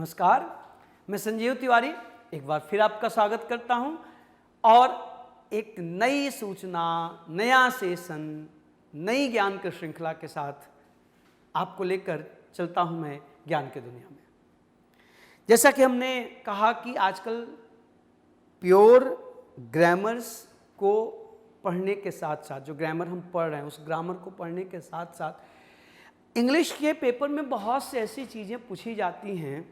नमस्कार, मैं संजीव तिवारी एक बार फिर आपका स्वागत करता हूं और एक नई सूचना, नया सेशन, नई ज्ञान की श्रृंखला के साथ आपको लेकर चलता हूं मैं ज्ञान की दुनिया में। जैसा कि हमने कहा कि आजकल प्योर ग्रामर्स को पढ़ने के साथ साथ, जो ग्रामर हम पढ़ रहे हैं उस ग्रामर को पढ़ने के साथ साथ इंग्लिश के पेपर में बहुत से ऐसी चीज़ें पूछी जाती हैं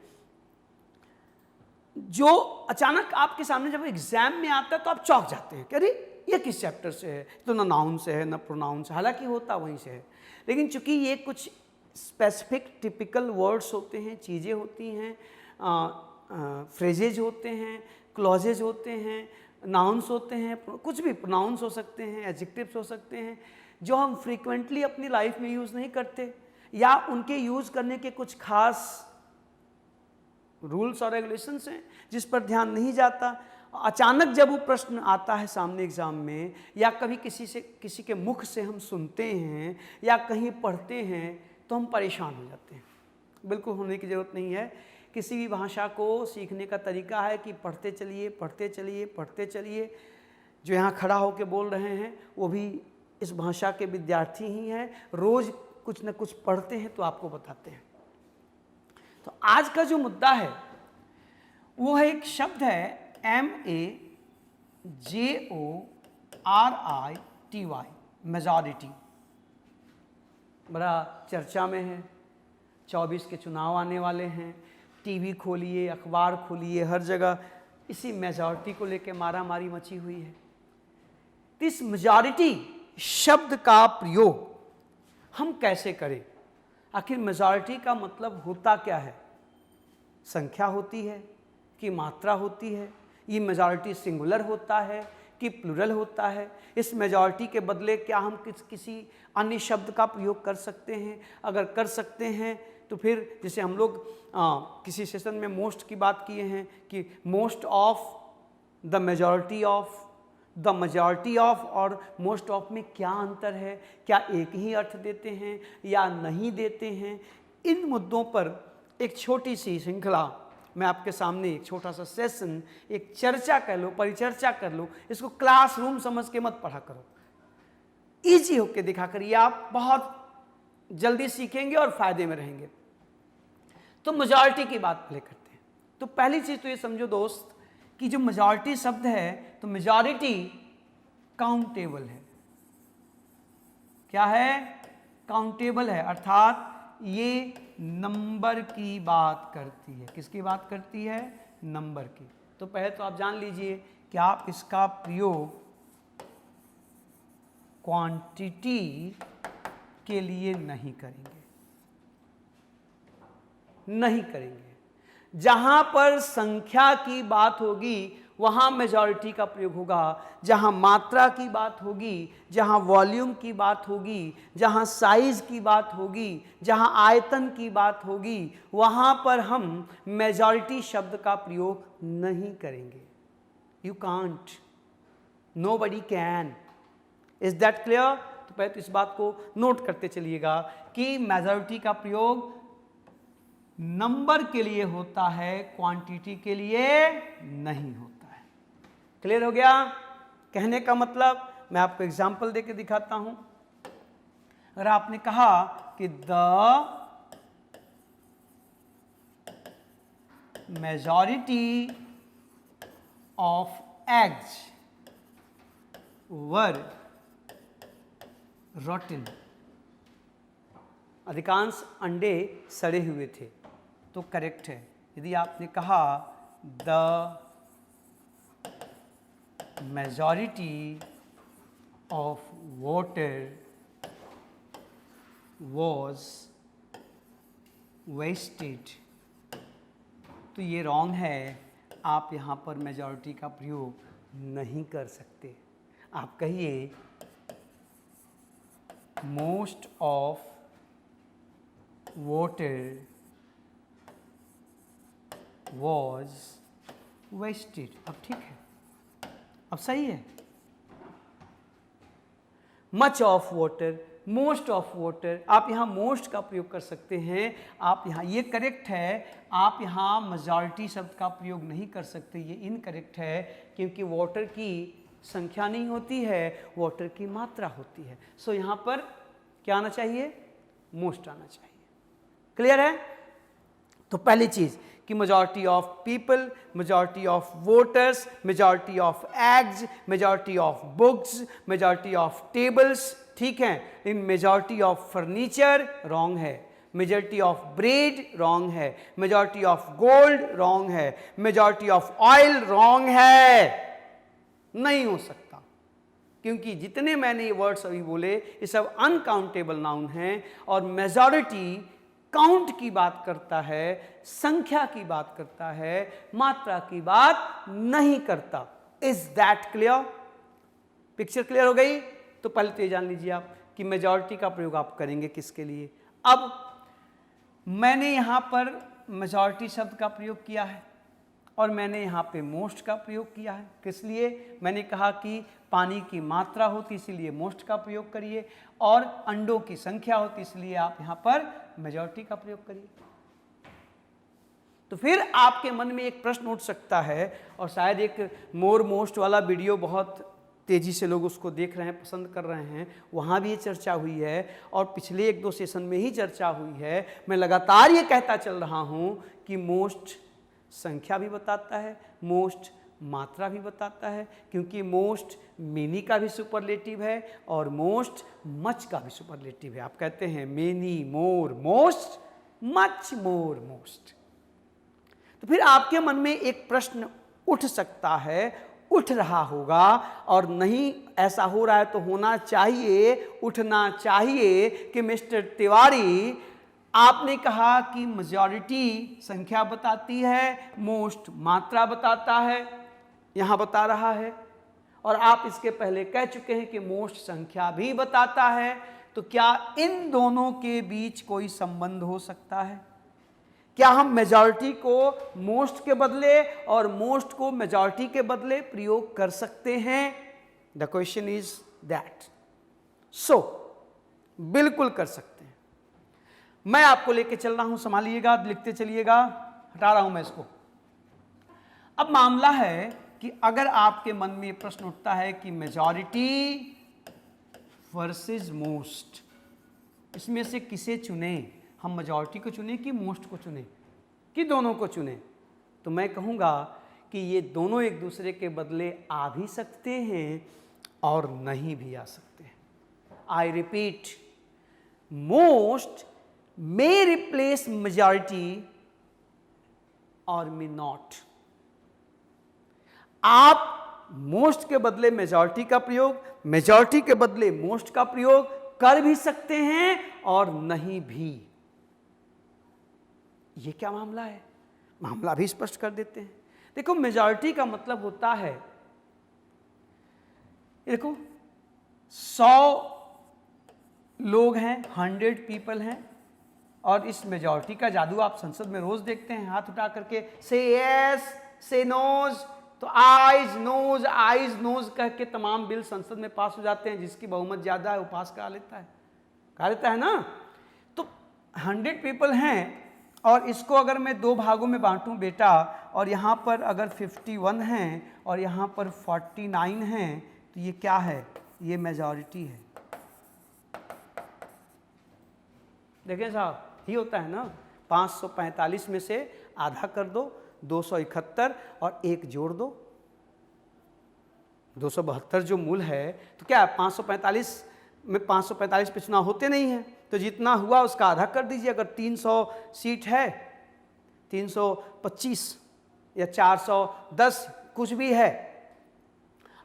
जो अचानक आपके सामने जब एग्जाम में आता है तो आप चौंक जाते हैं कि अरे ये किस चैप्टर से है, तो ना नाउन से है ना प्रोनाउन से, हालांकि होता वहीं से है, लेकिन चूंकि ये कुछ स्पेसिफिक टिपिकल वर्ड्स होते हैं, चीज़ें होती हैं, फ्रेजेज होते हैं, क्लॉजेज होते हैं, नाउन्स होते हैं, कुछ भी प्रोनाउंस हो सकते हैं, एडजेक्टिव्स हो सकते हैं, जो हम फ्रीक्वेंटली अपनी लाइफ में यूज़ नहीं करते या उनके यूज़ करने के कुछ खास रूल्स और रेगुलेशंस हैं जिस पर ध्यान नहीं जाता। अचानक जब वो प्रश्न आता है सामने एग्ज़ाम में या कभी किसी के मुख से हम सुनते हैं या कहीं पढ़ते हैं तो हम परेशान हो जाते हैं। बिल्कुल होने की ज़रूरत नहीं है। किसी भी भाषा को सीखने का तरीका है कि पढ़ते चलिए पढ़ते चलिए पढ़ते चलिए। जो यहाँ खड़ा होकर बोल रहे हैं वो भी इस भाषा के विद्यार्थी ही हैं, रोज़ कुछ न कुछ पढ़ते हैं तो आपको बताते हैं। तो आज का जो मुद्दा है वो है, एक शब्द है MAJORITY, मेजॉरिटी। बड़ा चर्चा में है, 24 के चुनाव आने वाले हैं, टीवी खोलिए, अखबार खोलिए, हर जगह इसी मेजॉरिटी को लेकर मारामारी मची हुई है। तो इस मेजॉरिटी शब्द का प्रयोग हम कैसे करें? आखिर मेजॉरिटी का मतलब होता क्या है? संख्या होती है कि मात्रा होती है? ये मेजॉरिटी सिंगुलर होता है कि प्लूरल होता है? इस मेजॉरिटी के बदले क्या हम किसी अन्य शब्द का प्रयोग कर सकते हैं? अगर कर सकते हैं तो फिर जैसे हम लोग किसी सेशन में मोस्ट की बात किए हैं कि most of, the majority of, the majority of और मोस्ट ऑफ में क्या अंतर है? क्या एक ही अर्थ देते हैं या नहीं देते हैं? इन मुद्दों पर एक छोटी सी श्रृंखला मैं आपके सामने, एक छोटा सा सेशन, एक चर्चा कर लो, परिचर्चा कर लो। इसको क्लासरूम समझ के मत पढ़ा करो, ईजी होके दिखा करिए, आप बहुत जल्दी सीखेंगे और फायदे में रहेंगे। तो मेजॉरिटी की बात पहले करते हैं। तो पहली चीज तो ये समझो दोस्त कि जो मेजॉरिटी शब्द है, तो मेजॉरिटी काउंटेबल है। क्या है? काउंटेबल है, अर्थात ये नंबर की बात करती है। किसकी बात करती है? नंबर की। तो पहले तो आप जान लीजिए कि आप इसका प्रयोग क्वांटिटी के लिए नहीं करेंगे, नहीं करेंगे। जहां पर संख्या की बात होगी वहां मेजॉरिटी का प्रयोग होगा। जहां मात्रा की बात होगी, जहां वॉल्यूम की बात होगी, जहां साइज की बात होगी, जहां आयतन की बात होगी, वहां पर हम मेजॉरिटी शब्द का प्रयोग नहीं करेंगे। You can't, nobody can. Is that clear? तो पहले तो इस बात को नोट करते चलिएगा कि मेजॉरिटी का प्रयोग नंबर के लिए होता है, क्वांटिटी के लिए नहीं होता है। क्लियर हो गया? कहने का मतलब मैं आपको एग्जांपल देके दिखाता हूं। अगर आपने कहा कि द मेजॉरिटी ऑफ एग्स वर रॉटन, अधिकांश अंडे सड़े हुए थे, तो करेक्ट है। यदि आपने कहा the majority of water was wasted, तो ये रॉन्ग है। आप यहाँ पर मेजॉरिटी का प्रयोग नहीं कर सकते। आप कहिए most of water was wasted. अब ठीक है, अब सही है। Much of water most of water, आप यहाँ मोस्ट का प्रयोग कर सकते हैं। आप यहाँ, ये करेक्ट है, आप यहाँ मेजॉरिटी शब्द का प्रयोग नहीं कर सकते, ये इनकरेक्ट है, क्योंकि वाटर की संख्या नहीं होती है, वाटर की मात्रा होती है। सो यहाँ पर क्या आना चाहिए? मोस्ट आना चाहिए। क्लियर है? तो पहली चीज कि majority of people, majority of voters, majority of eggs, majority of books, majority of tables, ठीक है। लेकिन मेजॉरिटी ऑफ फर्नीचर रॉन्ग है, मेजॉरिटी ऑफ ब्रेड रॉन्ग है, मेजॉरिटी ऑफ गोल्ड रॉन्ग है, मेजॉरिटी ऑफ ऑयल रॉन्ग है। नहीं हो सकता, क्योंकि जितने मैंने ये वर्ड्स अभी बोले ये सब अनकाउंटेबल नाउन हैं, और मेजॉरिटी काउंट की बात करता है, संख्या की बात करता है, मात्रा की बात नहीं करता। Is that clear? Picture clear हो गई? तो पहले तो ये जान लीजिए आप कि मेजॉरिटी का प्रयोग आप करेंगे किसके लिए। अब मैंने यहां पर मेजॉरिटी शब्द का प्रयोग किया है और मैंने यहाँ पे मोस्ट का प्रयोग किया है। किस लिए? मैंने कहा कि पानी की मात्रा होती इसलिए मोस्ट का प्रयोग करिए, और अंडों की संख्या होती इसलिए आप यहाँ पर मेजॉरिटी का प्रयोग करिए। तो फिर आपके मन में एक प्रश्न उठ सकता है, और शायद एक मोर मोस्ट वाला वीडियो बहुत तेजी से लोग उसको देख रहे हैं, पसंद कर रहे हैं, वहाँ भी ये चर्चा हुई है और पिछले 1-2 सेशन में ही चर्चा हुई है। मैं लगातार ये कहता चल रहा हूँ कि मोस्ट संख्या भी बताता है, मोस्ट मात्रा भी बताता है, क्योंकि मोस्ट मेनी का भी सुपरलेटिव है और मोस्ट मच का भी सुपरलेटिव है। आप कहते हैं मेनी, मोर, मोस्ट, मच, मोर, मोस्ट। तो फिर आपके मन में एक प्रश्न उठ सकता है, उठ रहा होगा, और नहीं ऐसा हो रहा है तो होना चाहिए, उठना चाहिए कि मिस्टर तिवारी, आपने कहा कि मेजॉरिटी संख्या बताती है, मोस्ट मात्रा बताता है, यहां बता रहा है, और आप इसके पहले कह चुके हैं कि मोस्ट संख्या भी बताता है। तो क्या इन दोनों के बीच कोई संबंध हो सकता है? क्या हम मेजॉरिटी को मोस्ट के बदले और मोस्ट को मेजॉरिटी के बदले प्रयोग कर सकते हैं? The question is that. So बिल्कुल कर सकते हैं। मैं आपको लेके चल रहा हूं, संभालिएगा, लिखते चलिएगा, हटा रहा हूं मैं इसको। अब मामला है कि अगर आपके मन में प्रश्न उठता है कि मेजॉरिटी वर्सेस मोस्ट, इसमें से किसे चुने? हम मेजॉरिटी को चुने कि मोस्ट को चुने कि दोनों को चुने? तो मैं कहूँगा कि ये दोनों एक दूसरे के बदले आ भी सकते हैं और नहीं भी आ सकते हैं। I repeat, most may replace majority or may not। आप मोस्ट के बदले मेजॉरिटी का प्रयोग, मेजॉरिटी के बदले मोस्ट का प्रयोग कर भी सकते हैं और नहीं भी। ये क्या मामला है? मामला भी स्पष्ट कर देते हैं। देखो, मेजॉरिटी का मतलब होता है, देखो 100 लोग हैं, 100 पीपल हैं, और इस मेजॉरिटी का जादू आप संसद में रोज देखते हैं, हाथ उठा करके से यस, से नोज, तो आइज नोज, आइज नोज कह के तमाम बिल संसद में पास हो जाते हैं। जिसकी बहुमत ज्यादा है वो पास करा लेता है ना। तो 100 पीपल हैं, और इसको अगर मैं 2 भागों में बांटूं बेटा, और यहाँ पर अगर 51 हैं और यहाँ पर 49 हैं, तो ये क्या है? ये मेजॉरिटी है। देखें साहब, ही होता है ना, 545 में से आधा कर दो, 271, और 1 जोड़ दो, 272 जो मूल है। तो क्या 545 में 545 पे चुनाव होते नहीं हैं, तो जितना हुआ उसका आधा कर दीजिए। अगर 300 सीट है, 325 या 410 कुछ भी है,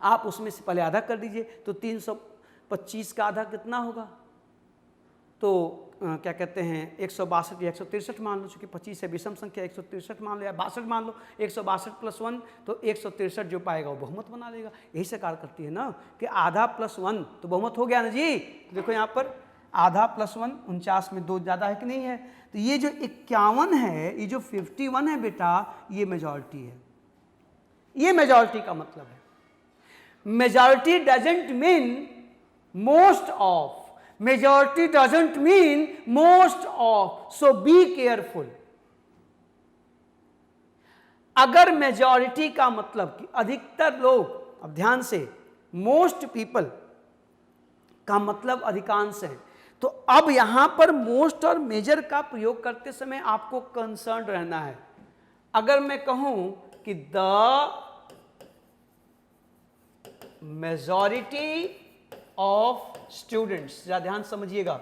आप उसमें से पहले आधा कर दीजिए। तो 325 का आधा कितना होगा? तो क्या कहते हैं, 162 या 163 मान लो, चूंकि 25 है विषम संख्या, 163 मान लो या 62 मान लो। 162 + 1 तो 163 जो पाएगा वो बहुमत बना लेगा। यही से कार्य करती है ना, कि आधा + 1 तो बहुमत हो गया ना जी। देखो यहाँ पर आधा + 1 49 में 2 ज़्यादा है कि नहीं है? तो ये जो 51 है, ये जो 51 है बेटा, ये मेजॉरिटी है। ये मेजॉरिटी का मतलब है। Majority doesn't mean most of, majority doesn't mean most of, so be careful. अगर मेजॉरिटी का मतलब कि अधिकतर लोग, अब ध्यान से, मोस्ट पीपल का मतलब अधिकांश है, तो अब यहां पर मोस्ट और मेजर का प्रयोग करते समय आपको कंसर्न रहना है। अगर मैं कहूं कि द मेजॉरिटी ऑफ स्टूडेंट्स, जरा ध्यान समझिएगा,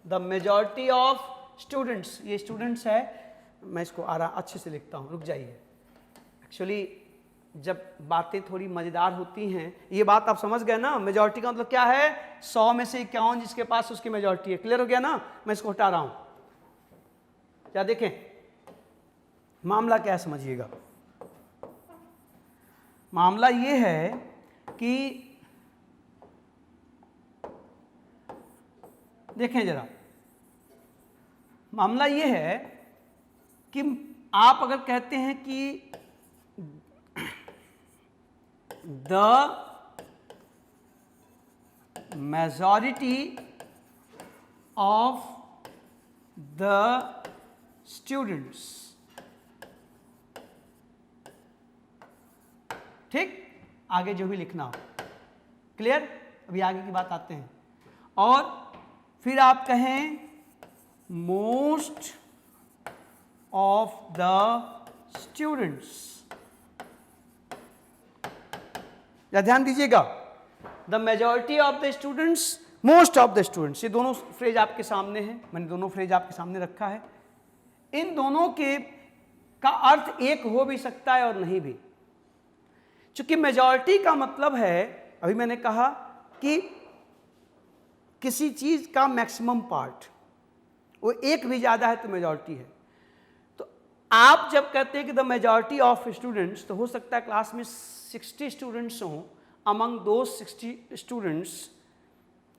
द मेजॉरिटी ऑफ स्टूडेंट्स, ये स्टूडेंट्स है, मैं इसको अच्छे से लिखता हूं, रुक जाइए। एक्चुअली जब बातें थोड़ी मजेदार होती हैं, ये बात आप समझ गए ना, मेजॉरिटी का मतलब क्या है, 100 में से 51 जिसके पास उसकी मेजॉरिटी है। क्लियर हो गया ना? मैं इसको हटा रहा हूं। क्या देखें मामला क्या है, समझिएगा। मामला ये है कि देखें जरा, मामला ये है कि आप अगर कहते हैं कि the majority of the students, ठीक, आगे जो भी लिखना हो। क्लियर? अभी आगे की बात आते हैं। और फिर आप कहें मोस्ट ऑफ द स्टूडेंट्स, या ध्यान दीजिएगा, the majority of the students, most of the students, ये दोनों फ्रेज आपके सामने हैं, मैंने दोनों फ्रेज आपके सामने रखा है। इन दोनों के का अर्थ एक हो भी सकता है और नहीं भी। चूंकि मेजॉरिटी का मतलब है, अभी मैंने कहा कि किसी चीज का मैक्सिमम पार्ट, वो एक भी ज्यादा है तो मेजॉरिटी है। तो आप जब कहते हैं कि द मेजॉरिटी ऑफ स्टूडेंट्स, तो हो सकता है क्लास में 60 स्टूडेंट्स हों, among those 60 students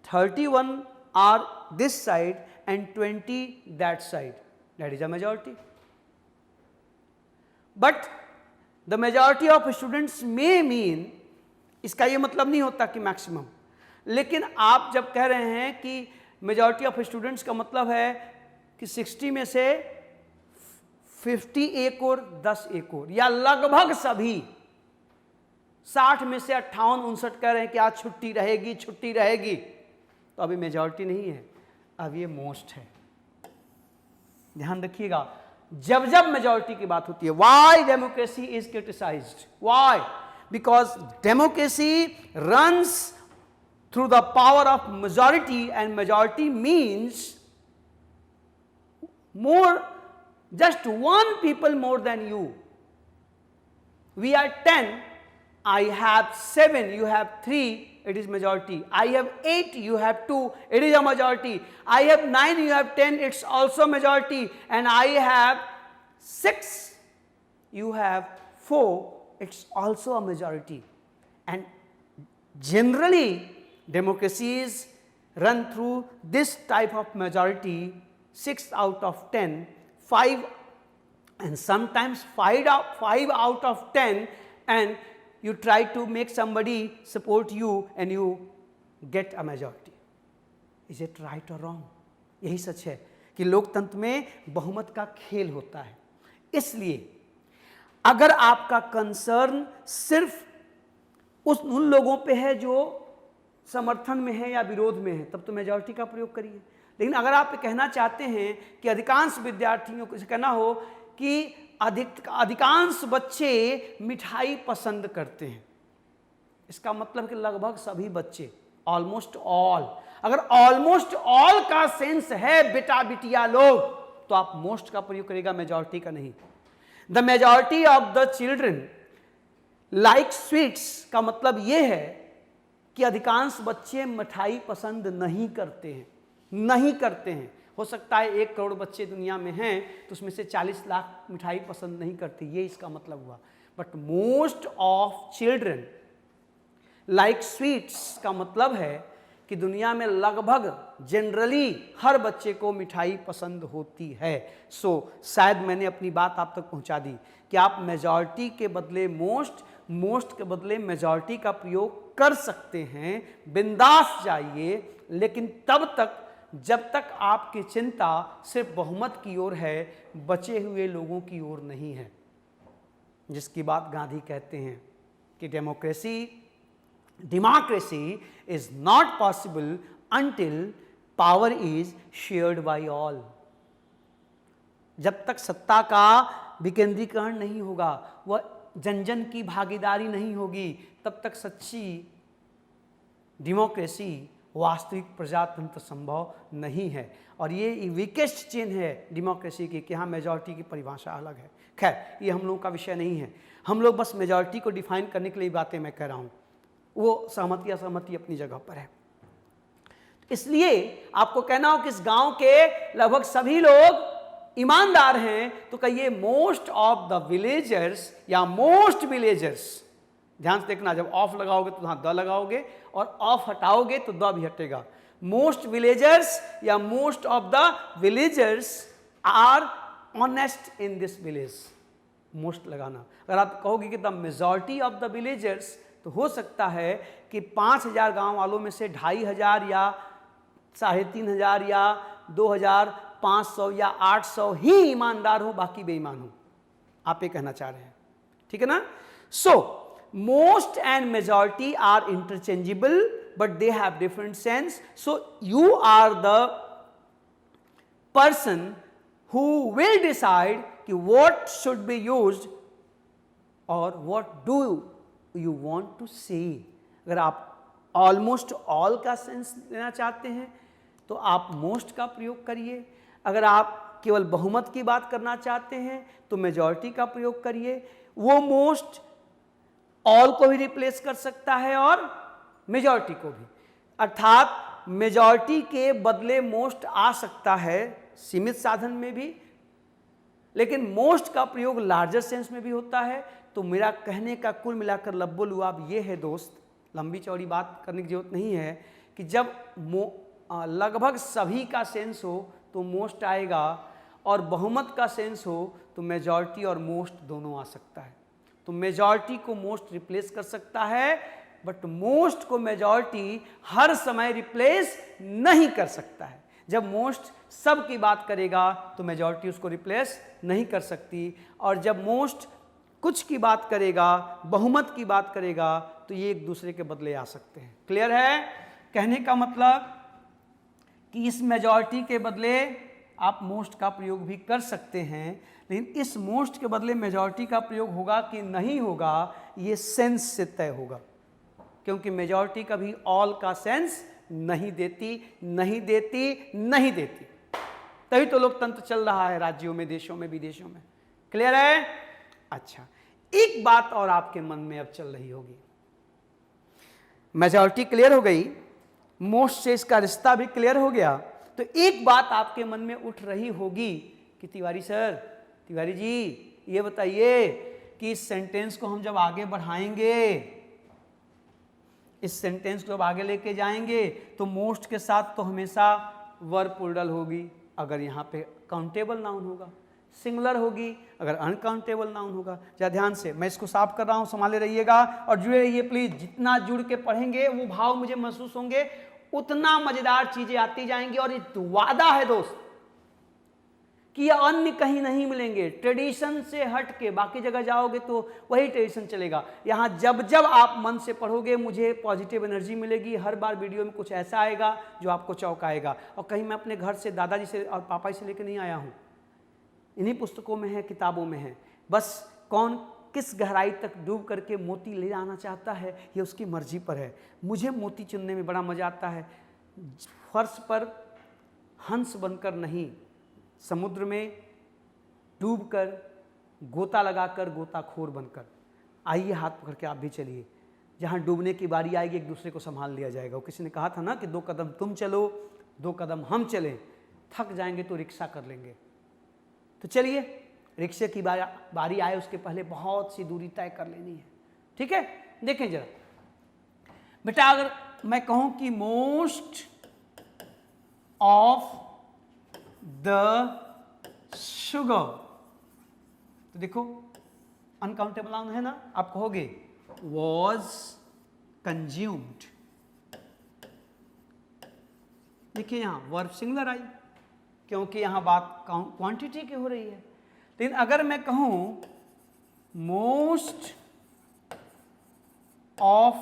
31 are this side and 20 that side, that is a majority. But the majority of students may mean, इसका ये मतलब नहीं होता कि मैक्सिमम, लेकिन आप जब कह रहे हैं कि मेजॉरिटी ऑफ स्टूडेंट्स का मतलब है कि 60 में से 50 एक और 10 एक और, या लगभग सभी 60 में से 58 59 कह रहे हैं कि आज छुट्टी रहेगी, छुट्टी रहेगी, तो अभी मेजॉरिटी नहीं है, अब ये मोस्ट है। ध्यान रखिएगा, जब जब मेजॉरिटी की बात होती है, why democracy is criticised, why, because democracy runs through the power of majority, and majority means more, just one people more than you. We are 10, I have 7, you have 3, it is majority. I have 8, you have 2, it is a majority. I have 9, you have 10, it's also majority. And I have 6, you have 4, it's also a majority. And generally democracies run through this type of majority, 6 out of 10, 5 and sometimes 5 out of 10, and you try to make somebody support you and you get a majority. Is it right or wrong? यही सच है कि लोकतंत्र में बहुमत का खेल होता है। इसलिए अगर आपका कंसर्न सिर्फ उन लोगों पे है जो समर्थन में है या विरोध में है, तब तो मेजॉरिटी का प्रयोग करिए। लेकिन अगर आप कहना चाहते हैं कि अधिकांश विद्यार्थियों को कहना हो कि अधिकांश बच्चे मिठाई पसंद करते हैं, इसका मतलब कि लगभग सभी बच्चे, ऑलमोस्ट ऑल। अगर ऑलमोस्ट ऑल का सेंस है बेटा बिटिया लोग, तो आप मोस्ट का प्रयोग करेगा, मेजॉरिटी का नहीं। The majority of the children like sweets का मतलब यह है कि अधिकांश बच्चे मिठाई पसंद नहीं करते हैं, नहीं करते हैं। हो सकता है 1 करोड़ बच्चे दुनिया में हैं, तो उसमें से 40 लाख मिठाई पसंद नहीं करते, ये इसका मतलब हुआ। But most of children like sweets का मतलब है कि दुनिया में लगभग जनरली हर बच्चे को मिठाई पसंद होती है। सो शायद मैंने अपनी बात आप तक पहुंचा दी कि आप मेजॉरिटी के बदले मोस्ट, मोस्ट के बदले मेजॉरिटी का प्रयोग कर सकते हैं। बिंदास जाइए, लेकिन तब तक जब तक आपकी चिंता सिर्फ बहुमत की ओर है, बचे हुए लोगों की ओर नहीं है। जिसकी बात गांधी कहते हैं कि democracy is not possible until power is shared by all। जब तक सत्ता का विकेंद्रीकरण नहीं होगा, वह जन जन की भागीदारी नहीं होगी, तब तक सच्ची डेमोक्रेसी, वास्तविक प्रजातंत्र संभव नहीं है। और ये वीकेस्ट चेन है डेमोक्रेसी की कि हाँ मेजॉरिटी की परिभाषा अलग है। खैर ये हम लोगों का विषय नहीं है, हम लोग बस मेजॉरिटी को डिफाइन करने के लिए बातें मैं कह रहा हूँ, वो सहमति असहमति अपनी जगह पर है। इसलिए आपको कहना हो कि इस गांव के लगभग सभी लोग ईमानदार हैं, तो कहिए मोस्ट ऑफ द विलेजर्स या मोस्ट विलेजर्स। ध्यान से देखना, जब ऑफ लगाओगे तो वहां द लगाओगे और ऑफ हटाओगे तो द भी हटेगा। मोस्ट विलेजर्स या most of the villagers are honest in this village. Most लगाना। अगर आप कहोगे कि the majority of the villagers, तो हो सकता है कि 5000 गांव वालों में से 2500 या 3500 या 2500 या 800 ही ईमानदार हो, बाकी बेईमान हो। आप ये कहना चाह रहे हैं, ठीक है ना। So most and majority are interchangeable but they have different sense. So you are the person who will decide कि व्हाट शुड बी यूज्ड और what do you want to say. अगर आप ऑलमोस्ट ऑल का sense लेना चाहते हैं तो आप मोस्ट का प्रयोग करिए। अगर आप केवल बहुमत की बात करना चाहते हैं तो मेजॉरिटी का प्रयोग करिए। वो मोस्ट ऑल को भी रिप्लेस कर सकता है और मेजॉरिटी को भी, अर्थात मेजॉरिटी के बदले मोस्ट आ सकता है सीमित साधन में भी, लेकिन मोस्ट का प्रयोग लार्जर सेंस में भी होता है। तो मेरा कहने का कुल मिलाकर लब्बो लुआब ये है दोस्त, लंबी चौड़ी बात करने की जरूरत नहीं है, कि जब लगभग सभी का सेंस हो तो मोस्ट आएगा और बहुमत का सेंस हो तो मेजॉरिटी और मोस्ट दोनों आ सकता है। तो मेजॉरिटी को मोस्ट रिप्लेस कर सकता है, बट मोस्ट को मेजॉरिटी हर समय रिप्लेस नहीं कर सकता है। जब मोस्ट सब की बात करेगा तो मेजॉरिटी उसको रिप्लेस नहीं कर सकती, और जब मोस्ट कुछ की बात करेगा, बहुमत की बात करेगा, तो ये एक दूसरे के बदले आ सकते हैं। क्लियर है? कहने का मतलब कि इस मेजॉरिटी के बदले आप मोस्ट का प्रयोग भी कर सकते हैं, लेकिन इस मोस्ट के बदले मेजॉरिटी का प्रयोग होगा कि नहीं होगा, ये सेंस से तय होगा, क्योंकि मेजॉरिटी कभी ऑल का सेंस नहीं देती, नहीं देती, नहीं देती। तभी तो लोकतंत्र चल रहा है राज्यों में, देशों में, विदेशों में। क्लियर है? अच्छा, एक बात और आपके मन में अब चल रही होगी। मेजॉरिटी क्लियर हो गई, मोस्ट से इसका रिश्ता भी क्लियर हो गया, तो एक बात आपके मन में उठ रही होगी कि तिवारी सर, तिवारी जी ये बताइए कि इस सेंटेंस को हम जब आगे बढ़ाएंगे, इस सेंटेंस को जब आगे लेके जाएंगे तो मोस्ट के साथ तो हमेशा वर्ब प्लूरल होगी अगर यहाँ पे काउंटेबल नाउन होगा, सिंगुलर होगी अगर अनकाउंटेबल नाउन होगा। जरा ध्यान से, मैं इसको साफ कर रहा हूँ, संभाले रहिएगा और जुड़े रहिए प्लीज। जितना जुड़ के पढ़ेंगे वो भाव मुझे महसूस होंगे, उतना मजेदार चीजें आती जाएंगी। और ये वादा है दोस्त कि ये अन्य कहीं नहीं मिलेंगे। ट्रेडिशन से हट के बाकी जगह जाओगे तो वही ट्रेडिशन चलेगा, यहाँ जब जब आप मन से पढ़ोगे मुझे पॉजिटिव एनर्जी मिलेगी। हर बार वीडियो में कुछ ऐसा आएगा जो आपको चौंकाएगा, और कहीं मैं अपने घर से दादाजी से और पापा से लेकर नहीं आया हूँ, इन्हीं पुस्तकों में है, किताबों में है। बस कौन किस गहराई तक डूब करके मोती ले आना चाहता है ये उसकी मर्जी पर है। मुझे मोती चुनने में बड़ा मजा आता है, फर्श पर हंस बनकर नहीं, समुद्र में डूबकर, गोता लगाकर, गोताखोर बनकर। आइए हाथ पकड़ के आप भी चलिए, जहाँ डूबने की बारी आएगी एक दूसरे को संभाल लिया जाएगा। वो किसी ने कहा था ना कि 2 कदम तुम चलो, 2 कदम हम चलें, थक जाएंगे तो रिक्शा कर लेंगे। तो चलिए, रिक्शे की बारी आए उसके पहले बहुत सी दूरी तय कर लेनी है, ठीक है। देखें जरा बेटा, अगर मैं कहूं कि मोस्ट ऑफ द शुगर, तो देखो अनकाउंटेबल नाउन है ना, आप कहोगे वॉज कंज्यूम्ड, देखिए यहाँ वर्ब सिंगुलर आई, क्योंकि यहाँ बात क्वांटिटी की हो रही है। लेकिन अगर मैं कहूँ मोस्ट ऑफ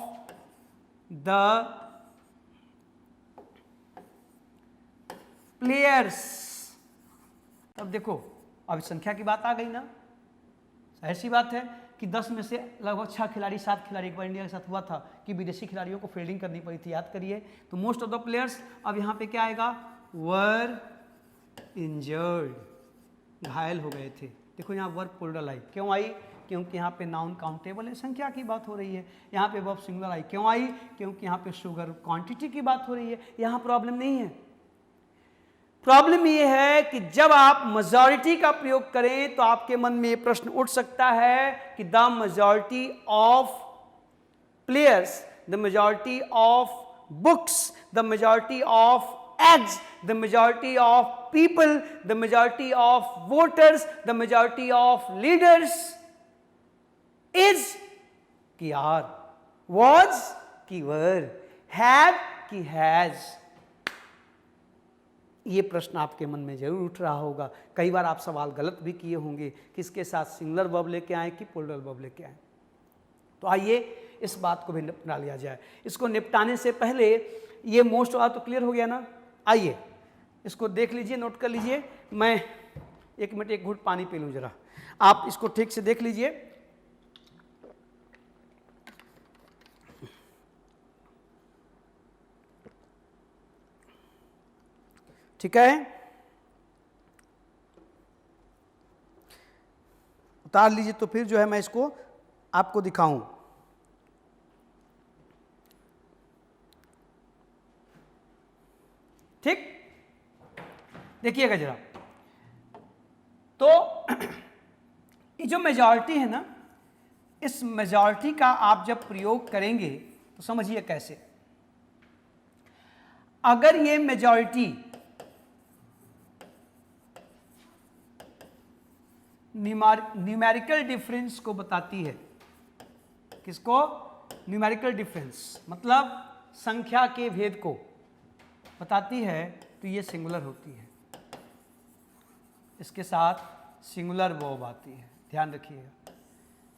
द प्लेयर्स, तब देखो अब संख्या की बात आ गई ना। ऐसी बात है कि 10 में से लगभग 6 खिलाड़ी 7 खिलाड़ी, एक बार इंडिया के साथ हुआ था कि विदेशी खिलाड़ियों को फील्डिंग करनी पड़ी थी, याद करिए। तो मोस्ट ऑफ द प्लेयर्स, अब यहाँ पे क्या आएगा, वर इंजर्ड, घायल हो गए थे। देखो यहाँ वर्ब प्लूरल आई, क्यों आई, क्योंकि यहाँ पे नाउन काउंटेबल है, संख्या की बात हो रही है। यहाँ पे वर्ब सिंगुलर आई, क्यों आई, क्योंकि यहाँ पे शुगर क्वांटिटी की बात हो रही है। यहाँ प्रॉब्लम नहीं है। प्रॉब्लम ये है कि जब आप मेजॉरिटी का प्रयोग करें तो आपके मन में ये प्रश्न उठ सकता है कि the majority of players, the majority of books, the majority of eggs, the majority of people, the majority of voters, the majority of leaders is कि are, was कि were, have कि has। ये प्रश्न आपके मन में जरूर उठ रहा होगा। कई बार आप सवाल गलत भी किए होंगे कि इसके साथ सिंगुलर वर्ब लेके आए कि प्लूरल वर्ब लेके आए। तो आइए इस बात को भी निपटा लिया जाए। इसको निपटाने से पहले ये मोस्ट वाला तो क्लियर हो गया ना। आइए इसको देख लीजिए, नोट कर लीजिए। मैं 1 मिनट 1 घूंट पानी पी लूँ जरा, आप इसको ठीक से देख लीजिए। ठीक है, उतार लीजिए तो फिर जो है मैं इसको आपको दिखाऊं। ठीक, देखिएगा जरा। तो ये जो मेजॉरिटी है ना, इस मेजॉरिटी का आप जब प्रयोग करेंगे तो समझिए कैसे। अगर ये मेजॉरिटी न्यूमेरिकल डिफरेंस को बताती है, किसको, न्यूमेरिकल डिफरेंस मतलब संख्या के भेद को बताती है, तो ये सिंगुलर होती है। इसके साथ सिंगुलर वर्ब आती है, ध्यान रखिएगा।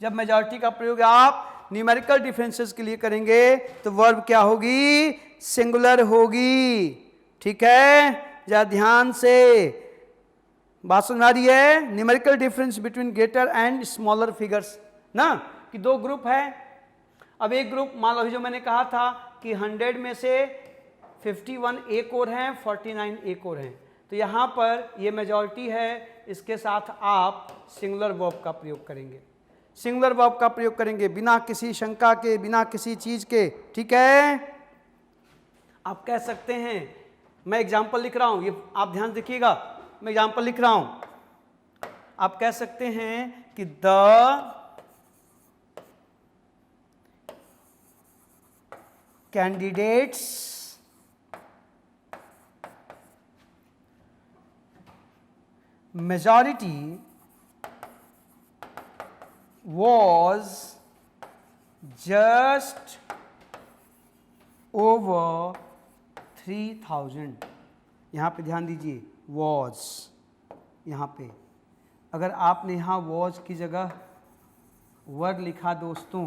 जब मेजॉरिटी का प्रयोग आप न्यूमेरिकल डिफरेंसेस के लिए करेंगे तो वर्ब क्या होगी, सिंगुलर होगी। ठीक है, जरा ध्यान से बात समझ आ रही है। Numerical difference between greater and smaller figures ना, कि दो ग्रुप है। अब एक ग्रुप मान लो जो मैंने कहा था कि 100 में से 51 एक और हैं, 49 एक और हैं, तो यहाँ पर ये मेजॉरिटी है, इसके साथ आप सिंगुलर वर्ब का प्रयोग करेंगे। सिंगुलर वर्ब का प्रयोग करेंगे बिना किसी शंका के, बिना किसी चीज के। ठीक है, आप कह सकते हैं, मैं एग्जाम्पल लिख रहा हूं, ये आप ध्यान देखिएगा, मैं एग्जाम्पल लिख रहा हूं। आप कह सकते हैं कि the candidates majority was just over 3000। यहाँ पे ध्यान दीजिए, was, यहाँ पे अगर आपने यहाँ was की जगह word लिखा दोस्तों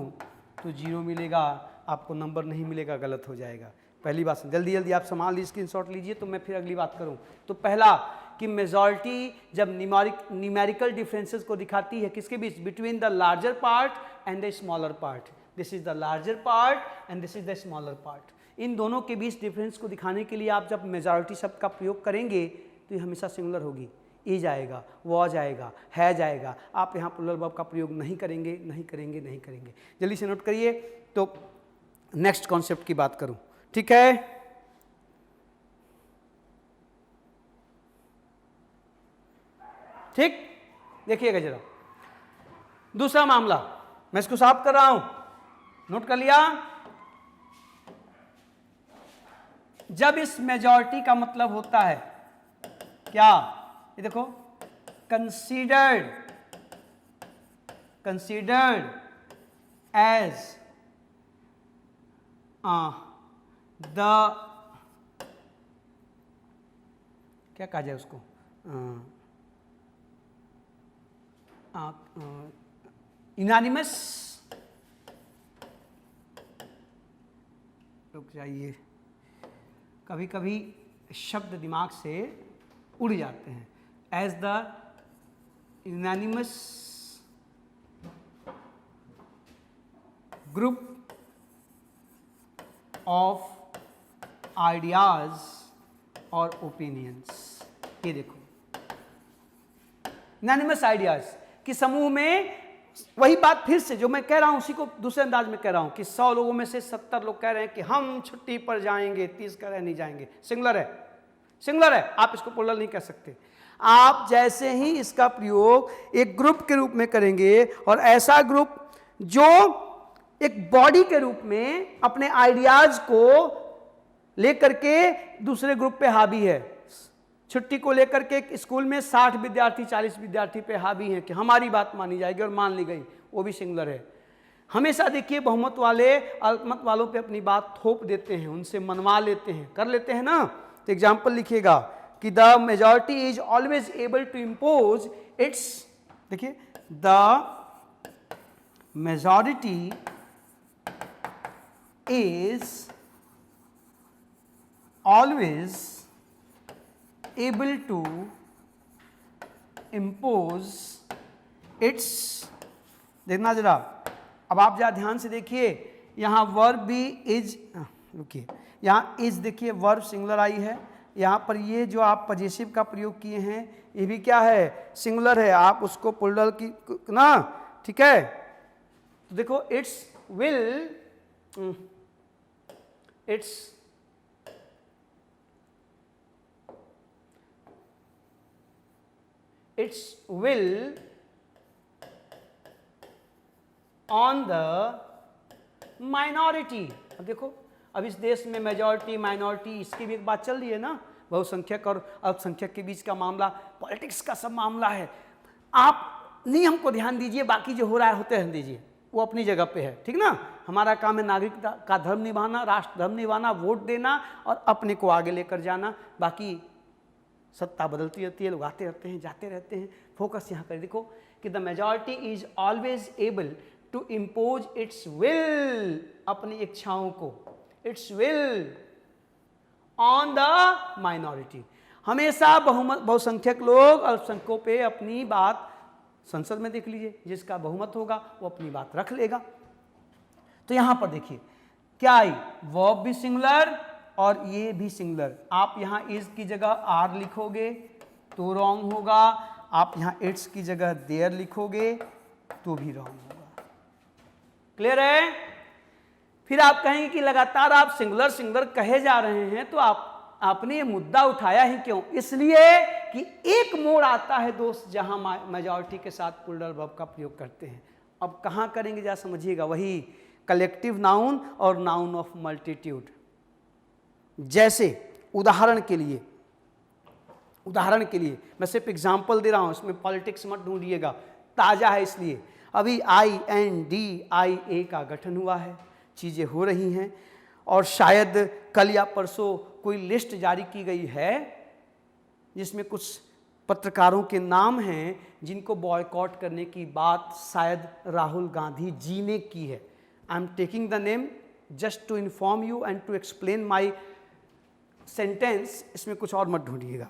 तो 0 मिलेगा, आपको नंबर नहीं मिलेगा, गलत हो जाएगा। पहली बात, जल्दी जल्दी आप संभाल लीजिए, स्क्रीनशॉट लीजिए, तो मैं फिर अगली बात करूं। तो पहला कि मेजॉरिटी जब न्यूमेरिकल डिफरेंसेस को दिखाती है, किसके बीच, between the larger part and the smaller part. This is the larger part and this is the smaller part. इन दोनों के बीच डिफरेंस को दिखाने के लिए आप जब मेजॉरिटी शब्द का प्रयोग करेंगे तो ये हमेशा सिंगुलर होगी। इज आएगा, वॉज आएगा, हैज आएगा। आप यहाँ प्लूरल वर्ब का प्रयोग नहीं करेंगे, नहीं करेंगे, नहीं करेंगे। जल्दी से नोट करिए। तो नेक्स्ट कॉन्सेप्ट की बात करूं, ठीक है। ठीक, देखिएगा जरा दूसरा मामला, मैं इसको साफ कर रहा हूं, नोट कर लिया। जब इस मेजॉरिटी का मतलब होता है क्या, ये देखो, कंसीडर्ड एज the क्या कहा जाए उसको, यूनानिमस, रुक जाइए, कभी कभी शब्द दिमाग से उड़ जाते हैं। As the unanimous group of ideas और ओपिनियंस, ये देखो यूनानिमस आइडियाज कि समूह में, वही बात फिर से जो मैं कह रहा हूं उसी को दूसरे अंदाज में कह रहा हूं कि 100 लोगों में से 70 लोग कह रहे हैं कि हम छुट्टी पर जाएंगे, 30 कह रहे हैं नहीं जाएंगे। सिंगुलर है, सिंगुलर है, आप इसको प्लुरल नहीं कह सकते। आप जैसे ही इसका प्रयोग एक ग्रुप के रूप में करेंगे और ऐसा ग्रुप जो एक बॉडी के रूप में अपने आइडियाज को लेकर के दूसरे ग्रुप पे हावी है। छुट्टी को लेकर के स्कूल में 60 विद्यार्थी 40 विद्यार्थी पे हावी हैं कि हमारी बात मानी जाएगी और मान ली गई, वो भी सिंगुलर है। हमेशा देखिए बहुमत वाले अल्पमत वालों पे अपनी बात थोप देते हैं, उनसे मनवा लेते हैं, कर लेते हैं ना। तो एग्जाम्पल लिखिएगा कि the majority is always able to impose its, देखिए the majority is always able to impose its, देखना जरा, अब आप जरा ध्यान से देखिए, यहां वर्ब भी इज, रुकिए, यहां इज देखिए वर्ब सिंगुलर आई है, यहां पर ये जो आप पजेसिव का प्रयोग किए हैं ये भी क्या है, सिंगुलर है, आप उसको प्लुरल की ना, ठीक है। तो देखो it's will, it's its will on the minority। अब देखो, अब इस देश में मेजॉरिटी माइनॉरिटी इसकी भी एक बात चल रही है ना, बहुसंख्यक और अल्पसंख्यक के बीच का मामला, पॉलिटिक्स का सब मामला है। आप नियम को ध्यान दीजिए, बाकी जो हो रहा है होते रहने दीजिए, वो अपनी जगह पे है, ठीक ना। हमारा काम है नागरिकता का धर्म निभाना, राष्ट्र धर्म निभाना, वोट देना और अपने को आगे लेकर जाना। बाकी सत्ता बदलती रहती है, लोग आते रहते हैं जाते रहते हैं, फोकस यहाँ कर देखो कि the majority is always able to impose its will, अपनी इच्छाओं को, its will on the minority. हमेशा बहुसंख्यक लोग अल्पसंख्यकों पे अपनी बात, संसद में देख लीजिए, जिसका बहुमत होगा वो अपनी बात रख लेगा। तो यहां पर देखिए क्या आई, वर्ब भी सिंगुलर और ये भी सिंगुलर। आप यहां इज की जगह आर लिखोगे तो रॉन्ग होगा, आप यहां इट्स की जगह देयर लिखोगे तो भी रॉन्ग होगा। क्लियर है। फिर आप कहेंगे कि लगातार आप सिंगुलर सिंगुलर कहे जा रहे हैं, तो आपने ये मुद्दा उठाया ही क्यों? इसलिए कि एक मोड़ आता है दोस्त जहां मेजॉरिटी के साथ प्लुरल वर्ब का प्रयोग करते हैं। अब कहां करेंगे जरा समझिएगा, वही कलेक्टिव नाउन और नाउन ऑफ मल्टीट्यूड। जैसे उदाहरण के लिए मैं सिर्फ एग्जाम्पल दे रहा हूं, इसमें पॉलिटिक्स मत ढूंढिएगा, ताजा है इसलिए। अभी INDIA का गठन हुआ है, चीजें हो रही हैं, और शायद कल या परसों कोई लिस्ट जारी की गई है जिसमें कुछ पत्रकारों के नाम हैं जिनको बॉयकॉट करने की बात शायद राहुल गांधी जी ने की है। I am taking the name just to inform you and to explain my sentence, इसमें कुछ और मत ढूंढिएगा।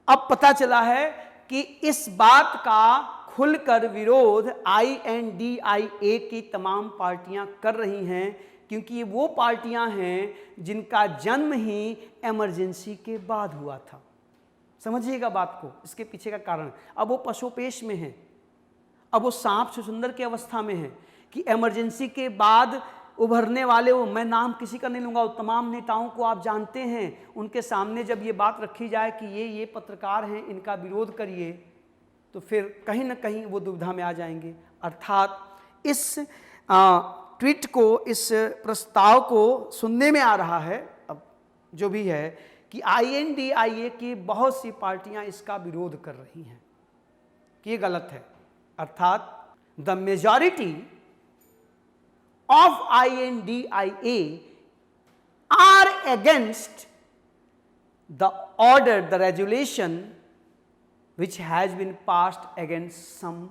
अब पता चला है कि इस बात का खुलकर विरोध INDIA की तमाम पार्टियां कर रही हैं, क्योंकि ये वो पार्टियां हैं जिनका जन्म ही इमरजेंसी के बाद हुआ था। समझिएगा बात को, इसके पीछे का कारण। अब वो पशुपेश में है, अब वो सांप छुछुंदर की अवस्था में है कि इमरजेंसी के बाद उभरने वाले, वो मैं नाम किसी का नहीं लूंगा, वो तमाम नेताओं को आप जानते हैं, उनके सामने जब ये बात रखी जाए कि ये पत्रकार हैं, इनका विरोध करिए, तो फिर कहीं ना कहीं वो दुविधा में आ जाएंगे। अर्थात इस ट्वीट को, इस प्रस्ताव को सुनने में आ रहा है अब जो भी है कि INDIA की बहुत सी पार्टियां इसका विरोध कर रही हैं कि ये गलत है। अर्थात the majority of INDIA are against the order, the regulation which has been passed against some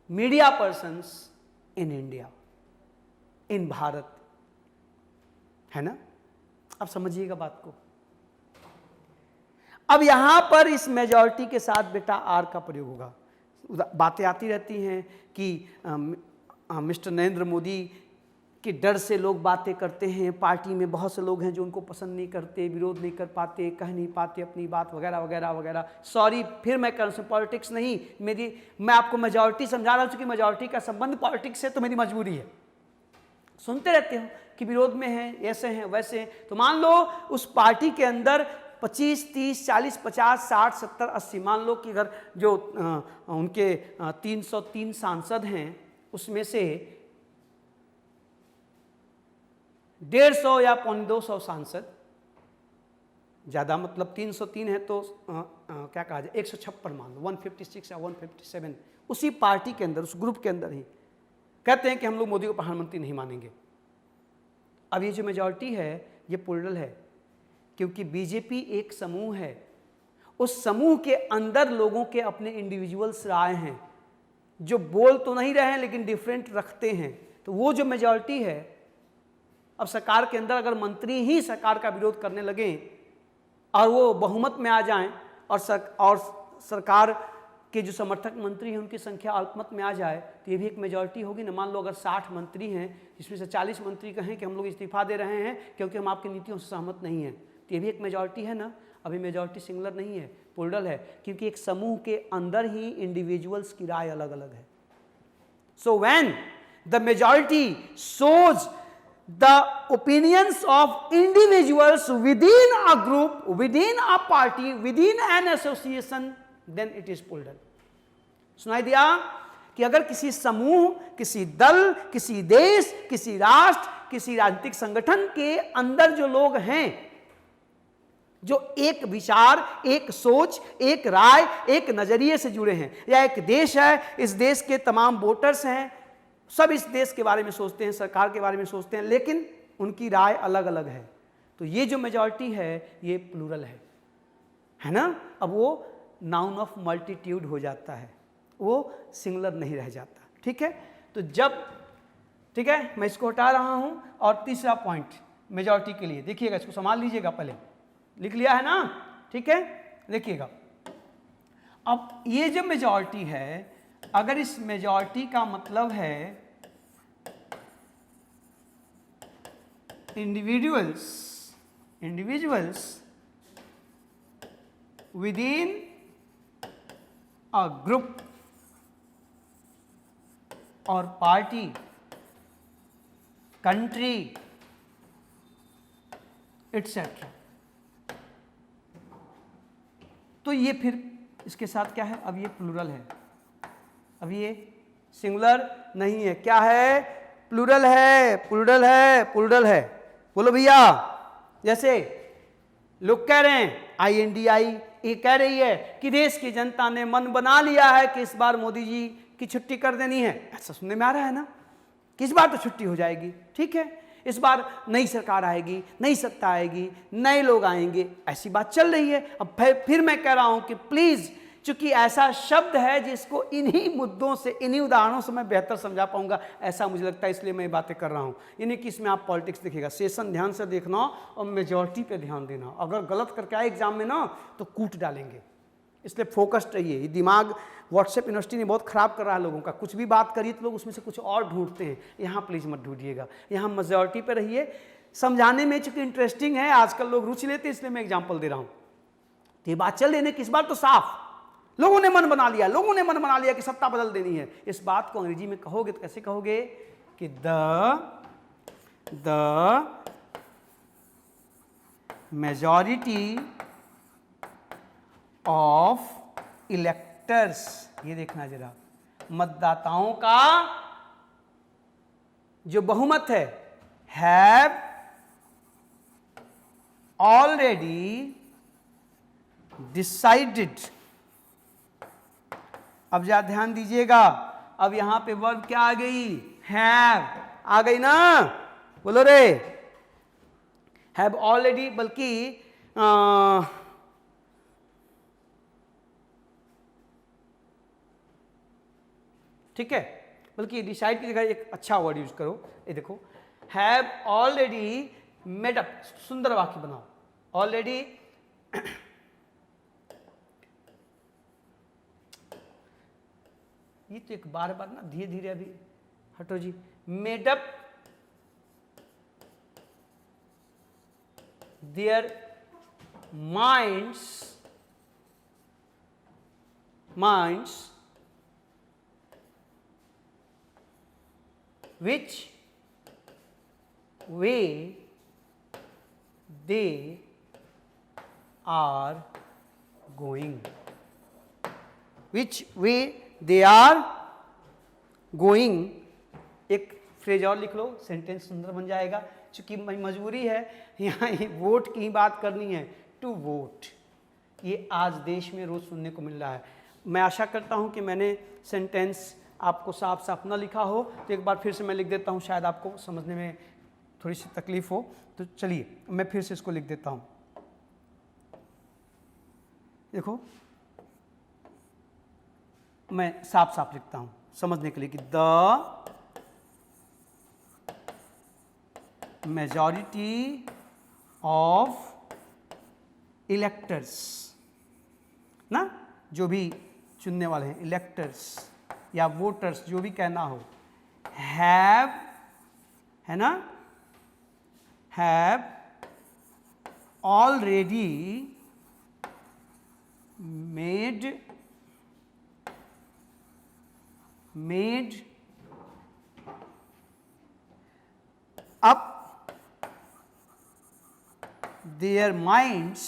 media persons in India, in Bharat, है ना? अब समझिएगा बात को। अब यहां पर इस मेजॉरिटी के साथ बेटा आर का प्रयोग होगा। बातें आती रहती हैं कि मिस्टर नरेंद्र मोदी के डर से लोग बातें करते हैं, पार्टी में बहुत से लोग हैं जो उनको पसंद नहीं करते, विरोध नहीं कर पाते, कह नहीं पाते अपनी बात वगैरह वगैरह वगैरह। सॉरी, फिर मैं कर पॉलिटिक्स नहीं, मैं आपको मेजॉरिटी समझा रहा हूँ कि मेजॉरिटी का संबंध पॉलिटिक्स से तो मेरी मजबूरी है। सुनते रहते हो कि विरोध में हैं, ऐसे हैं वैसे हैं। तो मान लो उस पार्टी के अंदर 25, 30, 40, 50, 60, 70, 80, मान लो कि अगर जो उनके 303 सांसद हैं उसमें से 150 या 250 सांसद, ज़्यादा मतलब 303 है तो क्या कहा जाए 156 मान लो, 156 या 157 उसी पार्टी के अंदर, उस ग्रुप के अंदर ही कहते हैं कि हम लोग मोदी को प्रधानमंत्री नहीं मानेंगे। अब ये जो मेजॉरिटी है ये प्लूरल है, क्योंकि बीजेपी एक समूह है, उस समूह के अंदर लोगों के अपने इंडिविजुअल्स राय हैं जो बोल तो नहीं रहे हैं लेकिन डिफरेंट रखते हैं। तो वो जो मेजॉरिटी है, अब सरकार के अंदर अगर मंत्री ही सरकार का विरोध करने लगें और वो बहुमत में आ जाएं और सरकार के जो समर्थक मंत्री हैं उनकी संख्या अल्पमत में आ जाए तो ये भी एक मेजॉरिटी होगी ना। मान लो अगर 60 मंत्री हैं जिसमें से 40 मंत्री कहें कि हम लोग इस्तीफा दे रहे हैं क्योंकि हम आपकी नीतियों से सहमत नहीं हैं, तो ये भी एक मेजॉरिटी है ना। अभी मेजॉरिटी सिंगुलर नहीं है, प्लूरल है, क्योंकि एक समूह के अंदर ही इंडिविजुअल्स की राय अलग अलग है। So when the majority shows the opinions of individuals within a group, within a party, within an association, then it is plural. सुनाई दिया कि अगर किसी समूह, किसी दल, किसी देश, किसी राष्ट्र, किसी राजनीतिक संगठन के अंदर जो लोग हैं जो एक विचार, एक सोच, एक राय, एक नजरिए से जुड़े हैं, या एक देश है, इस देश के तमाम वोटर्स हैं, सब इस देश के बारे में सोचते हैं, सरकार के बारे में सोचते हैं, लेकिन उनकी राय अलग अलग है, तो ये जो मेजॉरिटी है ये प्लूरल है ना। अब वो नाउन ऑफ मल्टीट्यूड हो जाता है, वो सिंगुलर नहीं रह जाता। ठीक है, तो जब, ठीक है, मैं इसको हटा रहा हूं। और तीसरा पॉइंट मेजॉरिटी के लिए देखिएगा, इसको संभाल लीजिएगा, पहले लिख लिया है ना, ठीक है, देखिएगा। अब ये जब मेजॉरिटी है, अगर इस मेजॉरिटी का मतलब है individuals within a group or party, country, etc. तो ये फिर इसके साथ क्या है, अब ये प्लूरल है, अब ये सिंगुलर नहीं है, क्या है, प्लूरल है, प्लूरल है, प्लूरल है। बोलो भैया, जैसे लोग कह रहे हैं INDI ये कह रही है कि देश की जनता ने मन बना लिया है कि इस बार मोदी जी की छुट्टी कर देनी है, ऐसा सुनने में आ रहा है ना कि इस बार तो छुट्टी हो जाएगी, ठीक है, इस बार नई सरकार आएगी, नई सत्ता आएगी, नए लोग आएंगे, ऐसी बात चल रही है। अब फिर मैं कह रहा हूं कि प्लीज, चूंकि ऐसा शब्द है जिसको इन्हीं मुद्दों से, इन्हीं उदाहरणों से मैं बेहतर समझा पाऊंगा, ऐसा मुझे लगता है, इसलिए मैं बातें कर रहा हूं। यानी कि इसमें आप पॉलिटिक्स देखिएगा, सेशन ध्यान से देखना और मेजॉरिटी पे ध्यान देना। अगर गलत करके आए एग्जाम में ना तो कूट डालेंगे, इसलिए फोकस्ड रहिए। ये दिमाग व्हाट्सएप यूनिवर्सिटी ने बहुत खराब कर रहा है लोगों का, कुछ भी बात करिए तो लोग उसमें से कुछ और ढूंढते हैं, यहाँ प्लीज मत ढूंढिएगा, यहाँ मेजॉरिटी पे रहिए। समझाने में चूंकि इंटरेस्टिंग है, आजकल लोग रुचि लेते हैं, इसलिए मैं एग्जाम्पल दे रहा हूँ। तो ये बात चल रही है, किस बार तो साफ लोगों ने मन बना लिया, लोगों ने मन बना लिया कि सत्ता बदल देनी है। इस बात को अंग्रेजी में कहोगे तो कैसे कहोगे कि द मेजॉरिटी ऑफ इलेक्टर्स, ये देखना जरा, मतदाताओं का जो बहुमत है, हैव ऑलरेडी डिसाइडेड। अब जरा ध्यान दीजिएगा, अब यहां पे वर्ब क्या आ गई, हैव आ गई ना, बोलो रे, हैव ऑलरेडी, बल्कि ठीक है, बल्कि डिसाइड की जगह एक अच्छा वर्ड यूज करो। ये देखो, हैव ऑलरेडी मेड अप, सुंदर वाक्य बनाओ। ऑलरेडी ये तो एक बार बार ना धीरे धीरे, अभी हटो जी। Made up their minds which way they are going, which way they are going। एक फ्रेज और लिख लो, सेंटेंस सुंदर बन जाएगा। चूंकि मजबूरी है यहाँ वोट की ही बात करनी है, टू वोट। ये आज देश में रोज सुनने को मिल रहा है। मैं आशा करता हूँ कि मैंने सेंटेंस आपको साफ साफ ना लिखा हो, तो एक बार फिर से मैं लिख देता हूँ, शायद आपको समझने में थोड़ी सी तकलीफ हो। तो चलिए मैं फिर से इसको लिख देता हूँ। देखो मैं साफ साफ लिखता हूँ समझने के लिए कि द मेजॉरिटी ऑफ इलेक्टर्स, ना जो भी चुनने वाले हैं, इलेक्टर्स या वोटर्स, जो भी कहना हो, हैव, है ना, have already made up their minds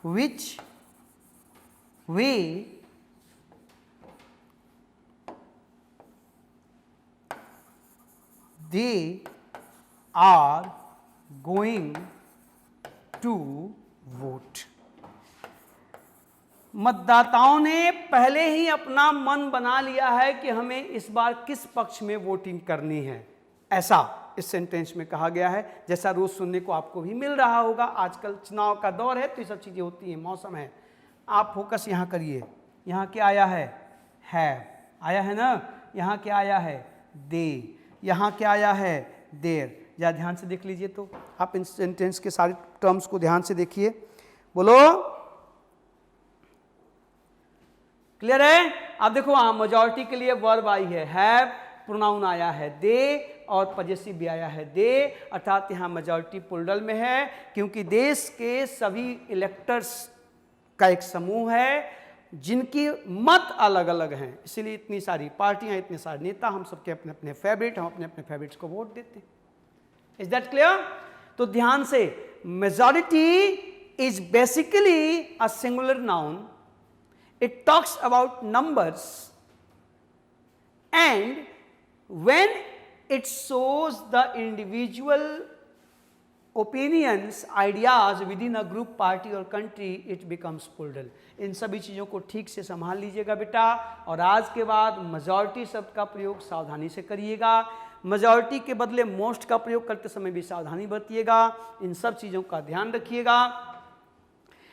which way they are going to vote। मतदाताओं ने पहले ही अपना मन बना लिया है कि हमें इस बार किस पक्ष में वोटिंग करनी है, ऐसा इस सेंटेंस में कहा गया है। जैसा रोज सुनने को आपको भी मिल रहा होगा, आजकल चुनाव का दौर है तो ये सब चीजें होती हैं, मौसम है। आप फोकस यहाँ करिए, यहाँ क्या आया है, आया है ना, यहाँ क्या आया है, दे, यहाँ क्या आया है, देर। जरा ध्यान से देख लीजिए, तो आप इन सेंटेंस के सारे टर्म्स को ध्यान से देखिए, बोलो क्लियर है। अब देखो वहां मेजॉरिटी के लिए वर्ब आई है हैव, प्रोनाउन आया है दे, और पजेसिव भी आया है दे, अर्थात यहाँ मेजॉरिटी प्लूरल में है, क्योंकि देश के सभी इलेक्टर्स का एक समूह है जिनकी मत अलग अलग हैं, इसलिए इतनी सारी पार्टियां, इतने सारे नेता, हम सबके अपने अपने फेवरेट, हम अपने अपने फेवरेट्स को वोट देते हैं। Is that clear? तो ध्यान से, majority is basically a singular noun, it talks about numbers, and when it shows the individual opinions, ideas within a group, party or country, it becomes plural। इन सभी चीज़ों को ठीक से संभाल लीजिएगा बेटा, और आज के बाद मेजॉरिटी शब्द का प्रयोग सावधानी से करिएगा। मेजॉरिटी के बदले मोस्ट का प्रयोग करते समय भी सावधानी बरतिएगा, इन सब चीज़ों का ध्यान रखिएगा।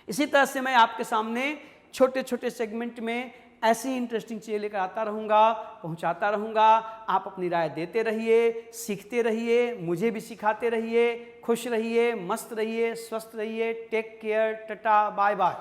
इसी तरह से मैं आपके सामने छोटे छोटे सेगमेंट में ऐसी इंटरेस्टिंग चीज़ें लेकर आता रहूँगा, पहुँचाता रहूँगा। आप अपनी राय देते रहिए, सीखते रहिए, मुझे भी सिखाते रहिए। खुश रहिए, मस्त रहिए, स्वस्थ रहिए। Take care, tata, bye bye.